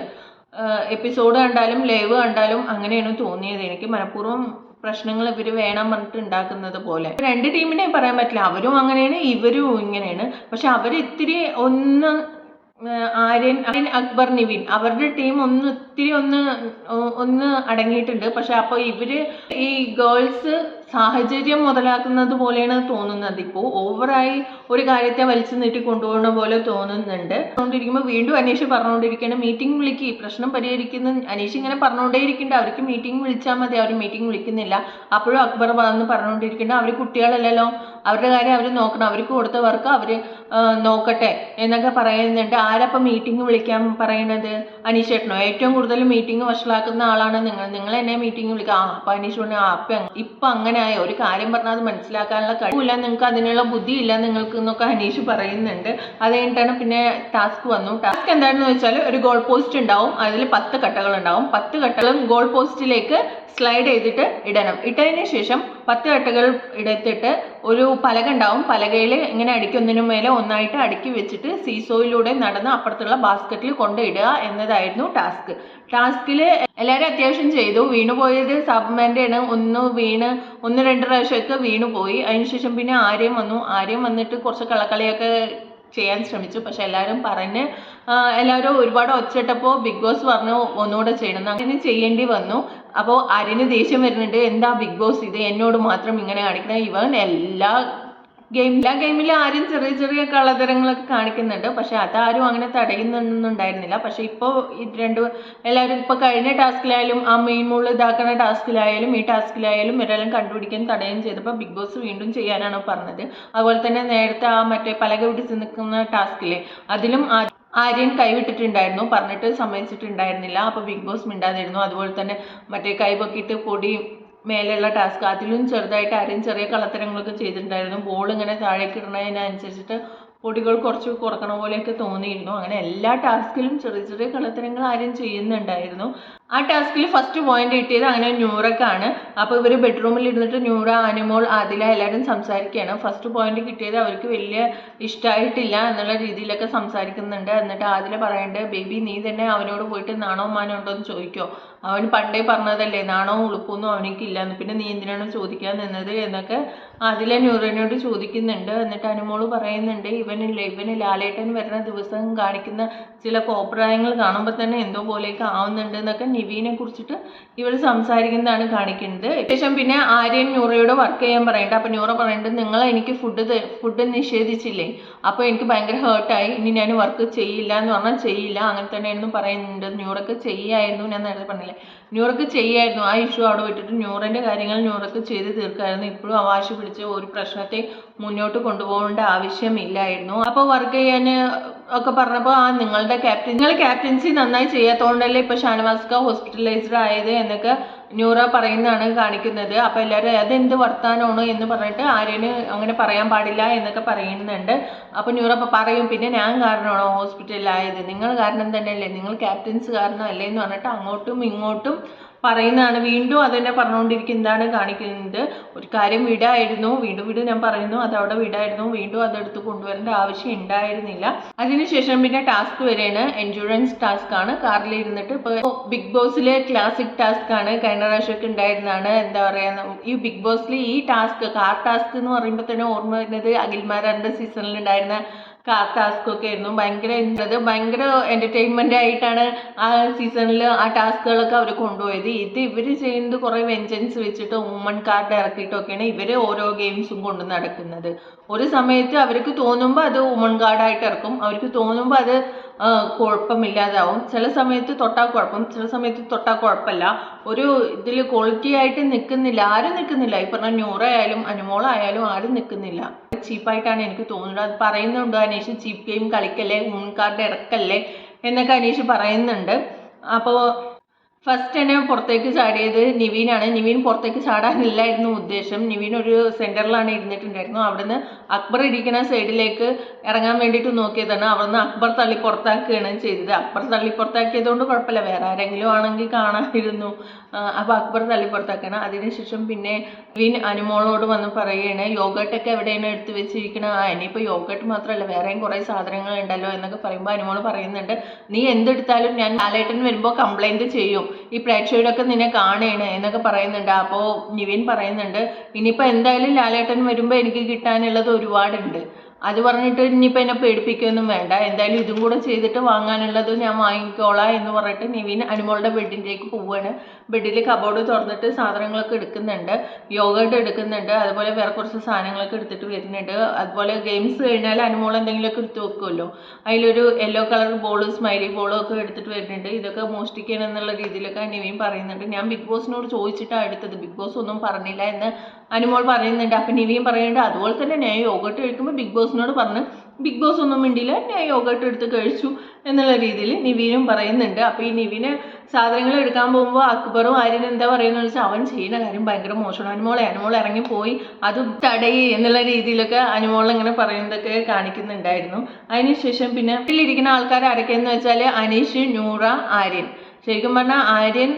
എപ്പിസോഡ് കണ്ടാലും ലൈവ് കണ്ടാലും അങ്ങനെയാണ് തോന്നിയത് എനിക്ക്. മനഃപൂർവ്വം പ്രശ്നങ്ങൾ ഇവർ വേണം പറഞ്ഞിട്ട് ഉണ്ടാക്കുന്നത് പോലെ. രണ്ട് ടീമിനെ പറയാൻ പറ്റില്ല, അവരും അങ്ങനെയാണ് ഇവരും ഇങ്ങനെയാണ്. പക്ഷെ അവർ ഇത്തിരി ഒന്ന് ആര്യൻ, അക്ബർ, നിവിൻ അവരുടെ ടീം ഇത്തിരി ഒന്ന് അടങ്ങിയിട്ടുണ്ട്. പക്ഷെ അപ്പോൾ ഇവര് ഈ ഗേൾസ് സാഹചര്യം മുതലാക്കുന്നത് പോലെയാണ് തോന്നുന്നത്. ഇപ്പോൾ ഓവറായി ഒരു കാര്യത്തെ വലിച്ചു നീട്ടി കൊണ്ടുപോകുന്ന പോലെ തോന്നുന്നുണ്ട്. പറഞ്ഞുകൊണ്ടിരിക്കുമ്പോൾ വീണ്ടും അനീഷ് പറഞ്ഞുകൊണ്ടിരിക്കുകയാണ് മീറ്റിംഗ് വിളിക്ക്, പ്രശ്നം പരിഹരിക്കുന്ന അനീഷ് ഇങ്ങനെ പറഞ്ഞുകൊണ്ടേയിരിക്കുന്നുണ്ട്. അവർക്ക് മീറ്റിംഗ് വിളിച്ചാൽ മതി, അവർ മീറ്റിംഗ് വിളിക്കുന്നില്ല. അപ്പോഴും അക്ബർ വന്ന് പറഞ്ഞുകൊണ്ടിരിക്കുന്നുണ്ട് അവർ കുട്ടികളല്ലല്ലോ, അവരുടെ കാര്യം അവർ നോക്കണം, അവർക്ക് കൊടുത്ത വർക്ക് അവർ നോക്കട്ടെ എന്നൊക്കെ പറയുന്നുണ്ട്. ആരപ്പം മീറ്റിംഗ് വിളിക്കാൻ പറയണത്? അനീഷ് ചേട്ടനോ? ഏറ്റവും കൂടുതൽ മീറ്റിംഗ് വഷളാക്കുന്ന ആളാണ് നിങ്ങൾ എന്നെ മീറ്റിംഗ് വിളിക്കുക. അപ്പം അനീഷ് പറഞ്ഞു അപ്പം ഇപ്പം അങ്ങനെ ആയോ, ഒരു കാര്യം പറഞ്ഞാൽ അത് മനസ്സിലാക്കാനുള്ള കഴിവില്ല, നിങ്ങൾക്ക് അതിനുള്ള ബുദ്ധിയില്ല നിങ്ങൾക്ക് എന്നൊക്കെ അനീഷ് പറയുന്നുണ്ട്. അത് കഴിഞ്ഞിട്ടാണ് പിന്നെ ടാസ്ക് വന്നു. ടാസ്ക് എന്താണെന്ന് വെച്ചാൽ ഒരു ഗോൾ പോസ്റ്റ് ഉണ്ടാവും, അതിൽ 10 കട്ടകൾ ഉണ്ടാവും. 10 കട്ടകളും ഗോൾ പോസ്റ്റിലേക്ക് സ്ലൈഡ് ചെയ്തിട്ട് ഇടണം. ഇട്ടതിന് ശേഷം 10 കട്ടകൾ എടുത്തിട്ട് ഒരു പലക ഉണ്ടാവും, പലകയിൽ ഇങ്ങനെ ഒന്നിനു മേലെ ഒന്നായിട്ട് അടുക്കി വെച്ചിട്ട് സീസോയിലൂടെ നടന്ന് അപ്പുറത്തുള്ള ബാസ്ക്കറ്റിൽ കൊണ്ടിടുക എന്നതായിരുന്നു ടാസ്ക്. ടാസ്കിൽ എല്ലാവരും അത്യാവശ്യം ചെയ്തു. വീണുപോയത് സബ്മാൻ്റെ ആണ്, ഒന്ന് 1-2 പ്രാവശ്യമൊക്കെ വീണുപോയി. അതിനുശേഷം പിന്നെ ആര്യം വന്നിട്ട് കുറച്ച് കളക്കളിയൊക്കെ ചെയ്യാൻ ശ്രമിച്ചു. പക്ഷെ എല്ലാവരും ഒരുപാട് ഒച്ചിട്ടപ്പോൾ ബിഗ് ബോസ് പറഞ്ഞു ഒന്നുകൂടെ ചെയ്യണം, അങ്ങനെ ചെയ്യേണ്ടി വന്നു. അപ്പോൾ ആര്യന് ദേഷ്യം വരുന്നുണ്ട്, എന്താ ബിഗ് ബോസ് ഇത് എന്നോട് മാത്രം ഇങ്ങനെ കാണിക്കണം, ഇവൻ എല്ലാ ഗെയിമിലും ആരും ചെറിയ കള്ളത്തരങ്ങളൊക്കെ കാണിക്കുന്നുണ്ട്. പക്ഷെ അതാരും അങ്ങനെ തടയുന്നുണ്ടായിരുന്നില്ല. പക്ഷെ ഇപ്പോൾ എല്ലാവരും ഇപ്പോൾ കഴിഞ്ഞ ടാസ്കിലായാലും ആ മെയിൻ മുകളിൽ ഇതാക്കുന്ന ടാസ്കിലായാലും ഈ ടാസ്കിലായാലും ഇവരെല്ലാം കണ്ടുപിടിക്കാൻ തടയുകയും ചെയ്തപ്പോൾ ബിഗ് ബോസ് വീണ്ടും ചെയ്യാനാണ് പറഞ്ഞത്. അതുപോലെ തന്നെ നേരത്തെ ആ മറ്റേ പലക പിടിച്ച് നിൽക്കുന്ന ടാസ്കിലെ അതിലും ആര്യൻ കൈവിട്ടിട്ടുണ്ടായിരുന്നു, പറഞ്ഞിട്ട് സമ്മതിച്ചിട്ടുണ്ടായിരുന്നില്ല. അപ്പോൾ ബിഗ് ബോസ് മിണ്ടാതിരുന്നു. അതുപോലെ തന്നെ മറ്റേ കൈപൊക്കിയിട്ട് പൊടി മേലെയുള്ള ടാസ്ക്, അതിലും ചെറുതായിട്ട് ആരും ചെറിയ കളത്തരങ്ങളൊക്കെ ചെയ്തിട്ടുണ്ടായിരുന്നു. ബോൾ ഇങ്ങനെ താഴേക്ക് ഇടുന്നതിനനുസരിച്ചിട്ട് പൊടികൾ കുറച്ച് കുറക്കണ പോലെയൊക്കെ തോന്നിയിരുന്നു. അങ്ങനെ എല്ലാ ടാസ്കിലും ചെറിയ കളത്തരങ്ങൾ ആരും ചെയ്യുന്നുണ്ടായിരുന്നു. ആ ടാസ്കിൽ ഫസ്റ്റ് പോയിന്റ് കിട്ടിയത് അങ്ങനെ ന്യൂറക്കാണ്. അപ്പോൾ ഇവർ ബെഡ്റൂമിൽ ഇരുന്നിട്ട് ന്യൂറ, അനുമോൾ, ആദില എല്ലാവരും സംസാരിക്കുകയാണ്. ഫസ്റ്റ് പോയിന്റ് കിട്ടിയത് അവർക്ക് വലിയ ഇഷ്ടമായിട്ടില്ല എന്നുള്ള രീതിയിലൊക്കെ സംസാരിക്കുന്നുണ്ട്. എന്നിട്ട് ആദില പറയുന്നുണ്ട് ബേബി നീ തന്നെ അവനോട് പോയിട്ട് നാണോ മാനോ ഉണ്ടോ എന്ന് ചോദിക്കോ, അവൻ പണ്ടേ പറഞ്ഞതല്ലേ നാണവും ഉളുപ്പൊന്നും അവനിക്കില്ലെന്ന്, പിന്നെ നീ എന്തിനാണ് ചോദിക്കാൻ നിന്നത് എന്നൊക്കെ ആദില ന്യൂറനോട് ചോദിക്കുന്നുണ്ട്. എന്നിട്ട് അനുമോള് പറയുന്നുണ്ട് ഇവന് ലാലേട്ടൻ വരുന്ന ദിവസം കാണിക്കുന്ന ചില കോപ്രായങ്ങൾ കാണുമ്പോൾ തന്നെ എന്തോ പോലെയൊക്കെ ആവുന്നുണ്ട് എന്നൊക്കെ നിവീനെ കുറിച്ചിട്ട് ഇവർ സംസാരിക്കുന്നതാണ് കാണിക്കുന്നത്. ശേഷം പിന്നെ ആര്യൻ ന്യൂറയോട് വർക്ക് ചെയ്യാൻ പറയുന്നുണ്ട്. അപ്പോൾ ന്യൂറ പറയുന്നുണ്ട് നിങ്ങൾ എനിക്ക് ഫുഡ് നിഷേധിച്ചില്ലേ, അപ്പോൾ എനിക്ക് ഭയങ്കര ഹേർട്ടായി, ഇനി ഞാൻ വർക്ക് ചെയ്യില്ല എന്ന് പറഞ്ഞാൽ ചെയ്യില്ല, അങ്ങനെ തന്നെയായിരുന്നു പറയുന്നുണ്ട്. ന്യൂറക്ക് ചെയ്യായിരുന്നു, ഞാൻ നേരത്തെ പറഞ്ഞില്ലേ ന്യൂറക്ക് ചെയ്യായിരുന്നു, ആ ഇഷ്യൂ അവിടെ വിട്ടിട്ട് ന്യൂറൻ്റെ കാര്യങ്ങൾ ന്യൂറക്ക് ചെയ്ത് തീർക്കായിരുന്നു. ഇപ്പോഴും അവാശി പിടിച്ച് ഒരു പ്രശ്നത്തെ മുന്നോട്ട് കൊണ്ടുപോകേണ്ട ആവശ്യമില്ലായിരുന്നു. അപ്പോൾ വർക്ക് ചെയ്യാൻ ഒക്കെ പറഞ്ഞപ്പോൾ നിങ്ങൾ ക്യാപ്റ്റൻസി നന്നായി ചെയ്യാത്തതുകൊണ്ടല്ലേ ഇപ്പോൾ ഷാനവാസ്ക ഹോസ്പിറ്റലൈസ്ഡ് ആയത് എന്നൊക്കെ ന്യൂറ പറയുന്നതാണ് കാണിക്കുന്നത്. അപ്പോൾ എല്ലാവരും അതെന്ത് വർത്താനമാണ് എന്ന് പറഞ്ഞിട്ട് ആര്യന് അങ്ങനെ പറയാൻ പാടില്ല എന്നൊക്കെ പറയുന്നുണ്ട്. അപ്പോൾ ന്യൂറ പറയും പിന്നെ ഞാൻ കാരണമാണോ ഹോസ്പിറ്റലിലായത്, നിങ്ങൾ കാരണം തന്നെയല്ലേ, നിങ്ങൾ ക്യാപ്റ്റൻസ് കാരണമല്ലേ എന്ന് പറഞ്ഞിട്ട് അങ്ങോട്ടും ഇങ്ങോട്ടും പറയുന്നതാണ്. വീണ്ടും അതന്നെ പറഞ്ഞുകൊണ്ടിരിക്കുന്നതാണ് കാണിക്കുന്നത്. ഒരു കാര്യം വിടായിരുന്നു, വീണ്ടും ഞാൻ പറയുന്നു അതവിടെ വിടായിരുന്നു, വീണ്ടും അതെടുത്ത് കൊണ്ടുവരേണ്ട ആവശ്യം ഉണ്ടായിരുന്നില്ല. അതിനുശേഷം പിന്നെ ടാസ്ക് വരെയാണ്, എൻഡ്യൂറൻസ് ടാസ്ക് ആണ്. കാറിൽ ഇരുന്നിട്ട് ഇപ്പോൾ ബിഗ് ബോസിലെ ക്ലാസിക് ടാസ്ക് ആണ്, കഴിഞ്ഞ പ്രാവശ്യമൊക്കെ ഉണ്ടായിരുന്നതാണ്. എന്താ പറയുക, ഈ ബിഗ് ബോസിൽ ഈ ടാസ്ക് കാർ ടാസ്ക് എന്ന് പറയുമ്പോൾ തന്നെ ഓർമ്മ വരുന്നത് അഖിൽമാരാറിൻ്റെ സീസണിൽ ഉണ്ടായിരുന്ന കാർ ടാസ്ക് ഒക്കെ ആയിരുന്നു. ഭയങ്കര എന്റർടൈൻമെന്റ് ആയിട്ടാണ് ആ സീസണിൽ ആ ടാസ്കുകളൊക്കെ അവർ കൊണ്ടുപോയത്. ഇവർ ചെയ്യുന്നത് കുറേ വെഞ്ചൻസ് വെച്ചിട്ട് വുമൺ കാർഡ് ഇറക്കിയിട്ടൊക്കെയാണ് ഇവർ ഓരോ ഗെയിംസും കൊണ്ട് നടക്കുന്നത്. ഒരു സമയത്ത് അവർക്ക് തോന്നുമ്പോൾ അത് വുമൺ കാർഡായിട്ട് ഇറക്കും, അവർക്ക് തോന്നുമ്പോൾ അത് കുഴപ്പമില്ലാതാവും. ചില സമയത്ത് തൊട്ടാൽ കുഴപ്പം, ചില സമയത്ത് തൊട്ടാൽ കുഴപ്പമില്ല. ഒരു ഇതിൽ ക്വാളിറ്റി ആയിട്ട് നിൽക്കുന്നില്ല, ആരും നിൽക്കുന്നില്ല. ഈ പറഞ്ഞ ന്യൂറയായാലും അനുമോളായാലും ആരും നിൽക്കുന്നില്ല. ചീപ്പായിട്ടാണ് എനിക്ക് തോന്നുന്നത്. അത് പറയുന്നുണ്ട് അനീഷ്, ചീപ്പ് ഗെയിം കളിക്കല്ലേ, വുമൺ കാർഡ് ഇറക്കല്ലേ എന്നൊക്കെ അനീഷ് പറയുന്നുണ്ട്. അപ്പോൾ ഫസ്റ്റ് തന്നെ പുറത്തേക്ക് ചാടിയത് നിവീനാണ്. നിവീൻ പുറത്തേക്ക് ചാടാനില്ലായിരുന്നു ഉദ്ദേശം. നിവീൻ ഒരു സെന്ററിലാണ് ഇരുന്നിട്ടുണ്ടായിരുന്നു. അവിടുന്ന് അക്ബർ ഇരിക്കുന്ന സൈഡിലേക്ക് ഇറങ്ങാൻ വേണ്ടിയിട്ട് നോക്കിയതാണ്. അവിടുന്ന് അക്ബർ തള്ളി പുറത്താക്കുകയാണ് ചെയ്തത്. അക്ബർ തള്ളി പുറത്താക്കിയതുകൊണ്ട് കുഴപ്പമില്ല, വേറെ ആരെങ്കിലും ആണെങ്കിൽ കാണാമായിരുന്നു. അപ്പോൾ അക്ബർ തള്ളി പുറത്താക്കണം. അതിനുശേഷം പിന്നെ നിവീൻ അനുമോളോട് വന്ന് പറയുകയാണ് യോഗട്ടൊക്കെ എവിടെയാണ് എടുത്ത് വെച്ചിരിക്കുന്നത്. ഇനിയിപ്പോൾ യോഗട്ട് മാത്രമല്ല വേറെയും കുറേ സാധനങ്ങൾ ഉണ്ടല്ലോ എന്നൊക്കെ പറയുമ്പോൾ അനുമോൾ പറയുന്നുണ്ട്, നീ എന്തെടുത്താലും ഞാൻ ലാലേട്ടൻ വരുമ്പോൾ കംപ്ലൈൻറ്റ് ചെയ്യും, ഈ പ്രേക്ഷകരൊക്കെ നിന്നെ കാണുകയാണ് എന്നൊക്കെ പറയുന്നുണ്ട്. അപ്പോൾ നിവിൻ പറയുന്നുണ്ട്, ഇനിയിപ്പോൾ എന്തായാലും ലാലേട്ടൻ വരുമ്പോൾ എനിക്ക് കിട്ടാനുള്ളത് ഒരുപാടുണ്ട്, അത് പറഞ്ഞിട്ട് ഇനിയിപ്പോൾ എന്നെ പേടിപ്പിക്കുകയൊന്നും വേണ്ട, എന്തായാലും ഇതും കൂടെ ചെയ്തിട്ട് വാങ്ങാനുള്ളത് ഞാൻ വാങ്ങിക്കോളാം എന്ന് പറഞ്ഞിട്ട് നിവിൻ അനുമോളുടെ ബെഡിലേക്ക് പോവുകയാണ്. ബെഡിൽ കബോർഡ് തുറന്നിട്ട് സാധനങ്ങളൊക്കെ എടുക്കുന്നുണ്ട്, യോഗട്ട് എടുക്കുന്നുണ്ട്, അതുപോലെ വേറെ കുറച്ച് സാധനങ്ങളൊക്കെ എടുത്തിട്ട് വരുന്നുണ്ട്. അതുപോലെ ഗെയിംസ് കഴിഞ്ഞാൽ അനുമോൾ എന്തെങ്കിലുമൊക്കെ എടുത്ത് വെക്കുമല്ലോ, അതിലൊരു യെല്ലോ കളർ ബോൾ സ്മൈലി ബോളും ഒക്കെ എടുത്തിട്ട് വരുന്നുണ്ട്. ഇതൊക്കെ മോഷ്ടിക്കണം എന്നുള്ള രീതിയിലൊക്കെ നിവിൻ പറയുന്നുണ്ട്. ഞാൻ ബിഗ് ബോസിനോട് ചോദിച്ചിട്ടാണ് എടുത്തത്, ബിഗ് ബോസ് ഒന്നും പറഞ്ഞില്ല എന്ന് അനുമോൾ പറയുന്നുണ്ട്. അപ്പം നിവിൻ പറയുന്നുണ്ട് അതുപോലെ തന്നെ ഞാൻ യോഗട്ട് കഴിക്കുമ്പോൾ ബിഗ് ബോസിനോട് പറഞ്ഞ് ബിഗ് ബോസ് ഒന്നും മിണ്ടില്ല, ഞാൻ യോഗട്ട് എടുത്ത് കഴിച്ചു എന്നുള്ള രീതിയിൽ നിവീനും പറയുന്നുണ്ട്. അപ്പോൾ ഈ നിവിന് സാധനങ്ങൾ എടുക്കാൻ പോകുമ്പോൾ അക്ബറും ആര്യനും എന്താ പറയുന്നത് വെച്ചാൽ അവൻ ചെയ്യുന്ന കാര്യം ഭയങ്കര മോശമാണ്, അനുമോൾ ഇറങ്ങിപ്പോയി അത് തടയി എന്നുള്ള രീതിയിലൊക്കെ അനുമോൾ ഇങ്ങനെ പറയുന്നതൊക്കെ കാണിക്കുന്നുണ്ടായിരുന്നു. അതിനുശേഷം പിന്നെ വീട്ടിലിരിക്കുന്ന ആൾക്കാർ ആരൊക്കെയെന്ന് വെച്ചാൽ അനീഷ്, നൂറ, ആര്യൻ. ശരിക്കും പറഞ്ഞാൽ ആര്യൻ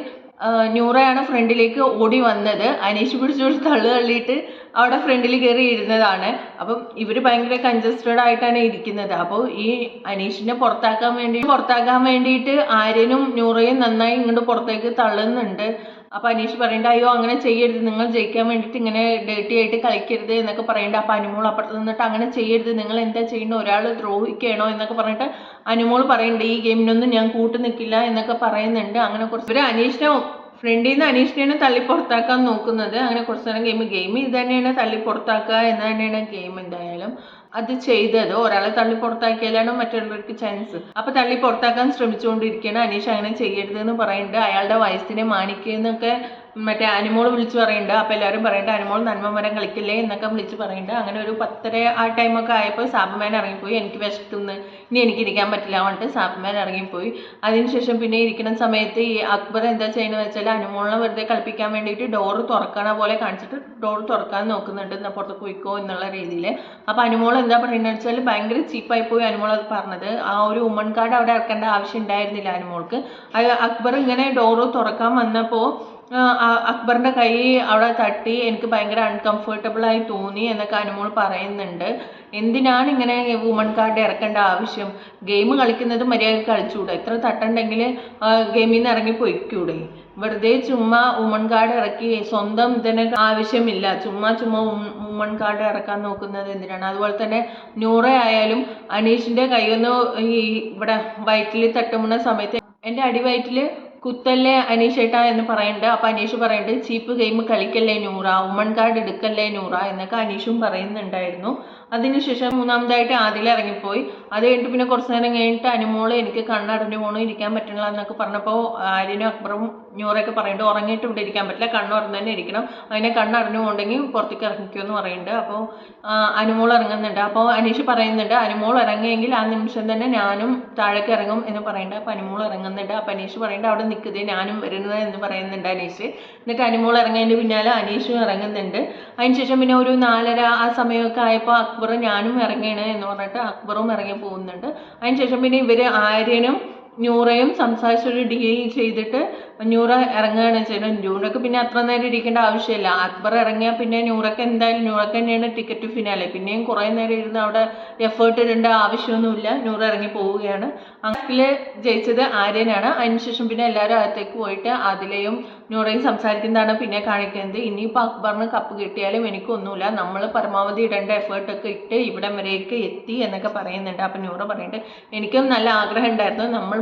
നൂറയാണ് ഫ്രണ്ടിലേക്ക് ഓടി വന്നത്. അനീഷ് പിടിച്ചൊരു തള്ളിയിട്ട് അവിടെ ഫ്രണ്ടിൽ കയറി ഇരുന്നതാണ്. അപ്പം ഇവർ ഭയങ്കര കൺജസ്റ്റഡ് ആയിട്ടാണ് ഇരിക്കുന്നത്. അപ്പോൾ ഈ അനീഷിനെ പുറത്താക്കാൻ വേണ്ടിയിട്ട് ആര്യനും നൂറയും നന്നായി ഇങ്ങോട്ട് പുറത്തേക്ക് തള്ളുന്നുണ്ട്. അപ്പോൾ അനീഷ് പറയണ്ട അയ്യോ അങ്ങനെ ചെയ്യരുത്, നിങ്ങൾ ജയിക്കാൻ വേണ്ടിയിട്ട് ഇങ്ങനെ ഡേർട്ടി ആയിട്ട് കളിക്കരുത് എന്നൊക്കെ പറയണ്ട. അപ്പോൾ അനുമോൾ അപ്പുറത്ത് നിന്നിട്ട് അങ്ങനെ ചെയ്യരുത്, നിങ്ങൾ എന്താ ചെയ്യുന്നത്, ഒരാൾ ദ്രോഹിക്കണോ എന്നൊക്കെ പറഞ്ഞിട്ട് അനുമോൾ പറയുന്നുണ്ട് ഈ ഗെയിമിനൊന്നും ഞാൻ കൂട്ടു നിൽക്കില്ല എന്നൊക്കെ പറയുന്നുണ്ട്. അങ്ങനെ കുറച്ച് ഇവർ ഫ്രണ്ടിൽ നിന്ന് അനീഷിനെയാണ് തള്ളി പുറത്താക്കാൻ നോക്കുന്നത്. അങ്ങനെ കുറച്ച് നേരം ഗെയിം ഇത് തന്നെയാണ്, തള്ളി പുറത്താക്കുക എന്ന് തന്നെയാണ് ഗെയിം. എന്തായാലും അത് ചെയ്തത് ഒരാളെ തള്ളി പുറത്താക്കിയാലാണ് മറ്റുള്ളവർക്ക് ചാൻസ്. അപ്പോൾ തള്ളി പുറത്താക്കാൻ ശ്രമിച്ചുകൊണ്ടിരിക്കുകയാണ്. അനീഷ് അങ്ങനെ ചെയ്യരുത് എന്ന് പറയുന്നുണ്ട്. അയാളുടെ വയസ്സിനെ മാനിക്കുന്നൊക്കെ മറ്റേ അനുമോൾ വിളിച്ച് പറയുന്നുണ്ട്. അപ്പോൾ എല്ലാവരും പറയുന്നുണ്ട് അനുമോൾ നന്മ മരം കളിക്കില്ലേ എന്നൊക്കെ വിളിച്ച് പറയുന്നുണ്ട്. അങ്ങനെ ഒരു 10:30 ആ ടൈമൊക്കെ ആയപ്പോൾ സാബ്മാൻ ഇറങ്ങിപ്പോയി, എനിക്ക് വിശക്കുന്നു ഇനി എനിക്ക് ഇരിക്കാൻ പറ്റില്ല പറഞ്ഞിട്ട് സാബ്മാൻ ഇറങ്ങിപ്പോയി. അതിനുശേഷം പിന്നെ ഇരിക്കുന്ന സമയത്ത് ഈ അക്ബർ എന്താ ചെയ്യുന്നത് വെച്ചാൽ അനുമോളിനെ വെറുതെ കളിപ്പിക്കാൻ വേണ്ടിയിട്ട് ഡോറ് തുറക്കണ പോലെ കാണിച്ചിട്ട് ഡോറ് തുറക്കാൻ നോക്കുന്നുണ്ട്, എന്നാൽ പുറത്ത് പോയിക്കോ എന്നുള്ള രീതിയിൽ. അപ്പോൾ അനുമോൾ എന്താ പറയുന്നത് വെച്ചാൽ ഭയങ്കര ചീപ്പായി പോയി അനുമോൾ അത് പറഞ്ഞത്. ആ ഒരു വുമൺ കാർഡ് അവിടെ ഇറക്കേണ്ട ആവശ്യം ഉണ്ടായിരുന്നില്ല അനുമോൾക്ക്. അക്ബർ ഇങ്ങനെ ഡോറ് തുറക്കാൻ വന്നപ്പോൾ അക്ബറിൻ്റെ കൈ അവിടെ തട്ടി എനിക്ക് ഭയങ്കര അൺകംഫർട്ടബിളായി തോന്നി എന്നൊക്കെ അനുമോൾ പറയുന്നുണ്ട്. എന്തിനാണ് ഇങ്ങനെ വുമൺ കാർഡ് ഇറക്കേണ്ട ആവശ്യം, ഗെയിം കളിക്കുന്നത് മര്യാദയ്ക്ക് കളിച്ചുകൂടെ, എത്ര തട്ടുണ്ടെങ്കിൽ ഗെയിമിൽ നിന്ന് ഇറങ്ങി പൊയ്ക്കൂടെ, വെറുതെ ചുമ്മാ വുമൺ കാർഡ് ഇറക്കി സ്വന്തം ഇതിന് ആവശ്യമില്ല, ചുമ്മാ വുമൺ കാർഡ് ഇറക്കാൻ നോക്കുന്നത് എന്തിനാണ്. അതുപോലെ തന്നെ നൂറ ആയാലും അനീഷിൻ്റെ കൈയൊന്ന് ഈ ഇവിടെ വയറ്റിൽ തട്ടുന്ന സമയത്ത് എൻ്റെ അടിവയറ്റിൽ കുത്തല്ലേ അനീഷേട്ടാ എന്ന് പറയുന്നുണ്ട്. അപ്പോൾ അനീഷ് പറയുന്നുണ്ട് ചീപ്പ് ഗെയിം കളിക്കല്ലേ നൂറ, വുമൺ കാർഡ് എടുക്കല്ലേ നൂറ എന്നൊക്കെ അനീഷും പറയുന്നുണ്ടായിരുന്നു. അതിനുശേഷം മൂന്നാമതായിട്ട് ആദില ഇറങ്ങിപ്പോയി. അത് കഴിഞ്ഞിട്ട് പിന്നെ കുറച്ച് നേരം കഴിഞ്ഞിട്ട് അനുമോള് എനിക്ക് കണ്ണടഞ്ഞു പോകണം, ഇരിക്കാൻ പറ്റണില്ല എന്നൊക്കെ പറഞ്ഞപ്പോൾ ആര്യനും അക്ബറും നൂറൊക്കെ പറയുന്നുണ്ട് ഉറങ്ങിയിട്ട് ഇവിടെ ഇരിക്കാൻ പറ്റില്ല, കണ്ണുറന്ന് തന്നെ ഇരിക്കണം, അതിനെ കണ്ണടഞ്ഞു പോകണമെങ്കിൽ പുറത്തേക്ക് ഇറങ്ങിക്കുമെന്ന് പറയുന്നുണ്ട്. അപ്പോൾ അനുമോൾ ഇറങ്ങുന്നുണ്ട്. അപ്പോൾ അനീഷ് പറയുന്നുണ്ട് അനുമോൾ ഇറങ്ങിയെങ്കിൽ ആ നിമിഷം തന്നെ ഞാനും താഴേക്ക് ഇറങ്ങും എന്ന് പറയുന്നുണ്ട്. അപ്പോൾ അനുമോൾ ഇറങ്ങുന്നുണ്ട്. അപ്പോൾ അനീഷ് പറയുന്നുണ്ട് അവിടെ നിൽക്കുന്നത് ഞാനും വരുന്നത് എന്ന് പറയുന്നുണ്ട് അനീഷ്. എന്നിട്ട് അനുമോൾ ഇറങ്ങിയതിൻ്റെ പിന്നാലെ അനീഷും ഇറങ്ങുന്നുണ്ട്. അതിനുശേഷം പിന്നെ ഒരു 4:30 ആ സമയമൊക്കെ ആയപ്പോൾ അക്ബർ ഞാനും ഇറങ്ങിയാണ് എന്ന് പറഞ്ഞിട്ട് അക്ബറും ഇറങ്ങി പോകുന്നുണ്ട്. അതിനുശേഷം പിന്നെ ഇവർ ആര്യനും നൂറയും സംസാരിച്ചൊരു ഡീൽ ചെയ്തിട്ട് നൂറ ഇറങ്ങുകയാണ് ചെയ്യുന്നത്. നൂറക്ക് പിന്നെ അത്ര നേരം ഇരിക്കേണ്ട ആവശ്യമില്ല. അക്ബർ ഇറങ്ങിയാൽ പിന്നെ നൂറക്ക് എന്തായാലും നൂറക്ക് തന്നെയാണ് ടിക്കറ്റ് ഫിനാലെ. പിന്നെയും കുറേ നേരം ഇരുന്ന് അവിടെ എഫേർട്ട് ഇടേണ്ട ആവശ്യമൊന്നുമില്ല. നൂറ ഇറങ്ങി പോവുകയാണ്. അങ്ങനെ ജയിച്ചത് ആര്യനാണ്. അതിനുശേഷം പിന്നെ എല്ലാവരും അകത്തേക്ക് പോയിട്ട് അതിലെയും നൂറയും സംസാരിക്കുന്നതാണ് പിന്നെ കാണിക്കുന്നത്. ഇനിയിപ്പോൾ അക്ബറിന് കപ്പ് കിട്ടിയാലും എനിക്കൊന്നുമില്ല, നമ്മൾ പരമാവധി ഇടേണ്ട എഫേർട്ടൊക്കെ ഇട്ട് ഇവിടം വരെയൊക്കെ എത്തി എന്നൊക്കെ പറയുന്നുണ്ട്. അപ്പം നൂറ പറയുന്നുണ്ട്, എനിക്കും നല്ല ആഗ്രഹം ഉണ്ടായിരുന്നു നമ്മൾ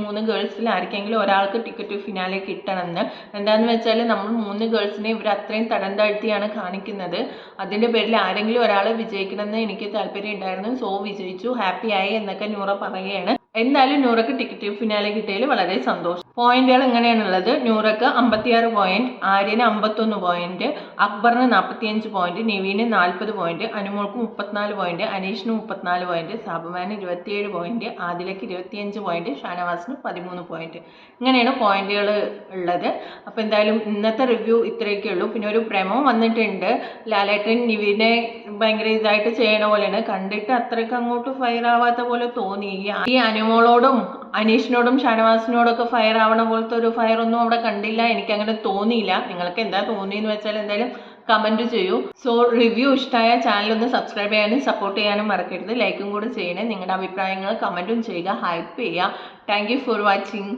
മൂന്ന് ഗേൾസിൽ ആർക്കെങ്കിലും ഒരാൾക്ക് ടിക്കറ്റ് ഫിനാലെ കിട്ടണമെന്ന്. എന്താണെന്ന് വെച്ചാൽ നമ്മൾ 3 ഗേൾസിനെ ഇവർ അത്രയും തടം താഴ്ത്തിയാണ് കാണിക്കുന്നത്. അതിൻ്റെ പേരിൽ ആരെങ്കിലും ഒരാൾ വിജയിക്കണമെന്ന് എനിക്ക് താല്പര്യം ഉണ്ടായിരുന്നു. സോ വിജയിച്ചു, ഹാപ്പിയായി എന്നൊക്കെ നൂറ പറയുകയാണ്. എന്തായാലും നൂറക്ക് ടിക്കറ്റ് ഫിനാലെ കിട്ടിയതിൽ വളരെ സന്തോഷം. പോയിന്റുകൾ എങ്ങനെയാണുള്ളത്? നൂറക്ക് 56 പോയിന്റ്, ആര്യന് 51 പോയിന്റ്, അക്ബറിന് 45 പോയിന്റ്, നിവീന് 40 പോയിന്റ്, അനുമോൾക്ക് 34 പോയിന്റ്, അനീഷിന് 34 പോയിന്റ്, സാബുമാന് 27 പോയിന്റ്, ആദിലക്ക് 25 പോയിന്റ്, ഷാനവാസിന് 13 പോയിന്റ്. ഇങ്ങനെയാണ് പോയിന്റുകൾ ഉള്ളത്. അപ്പോൾ എന്തായാലും ഇന്നത്തെ റിവ്യൂ ഇത്രയൊക്കെ ഉള്ളൂ. പിന്നെ ഒരു പ്രമോ വന്നിട്ടുണ്ട്. ലാലേട്ടൻ നിവീനെ ഭയങ്കര ഇതായിട്ട് ചെയ്യണ പോലെയാണ്. കണ്ടിട്ട് അത്രയ്ക്ക് അങ്ങോട്ട് ഫയർ ആവാത്ത പോലെ തോന്നി. ഈ അനുമോളോടും അനീഷിനോടും ഷാനവാസിനോടൊക്കെ ഫയർ ആവണ പോലത്തെ ഒരു ഫയർ ഒന്നും അവിടെ കണ്ടില്ല. എനിക്കങ്ങനെ തോന്നിയില്ല. നിങ്ങൾക്ക് എന്താ തോന്നിയെന്ന് വെച്ചാൽ എന്തായാലും കമൻറ്റ് ചെയ്യൂ. സോ റിവ്യൂ ഇഷ്ടമായ ചാനലൊന്ന് സബ്സ്ക്രൈബ് ചെയ്യാനും സപ്പോർട്ട് ചെയ്യാനും മറക്കരുത്. ലൈക്കും കൂടെ ചെയ്യണേ. നിങ്ങളുടെ അഭിപ്രായങ്ങൾ കമൻറ്റും ചെയ്യുക, ഹൈപ്പ് ചെയ്യുക. Thank you for watching.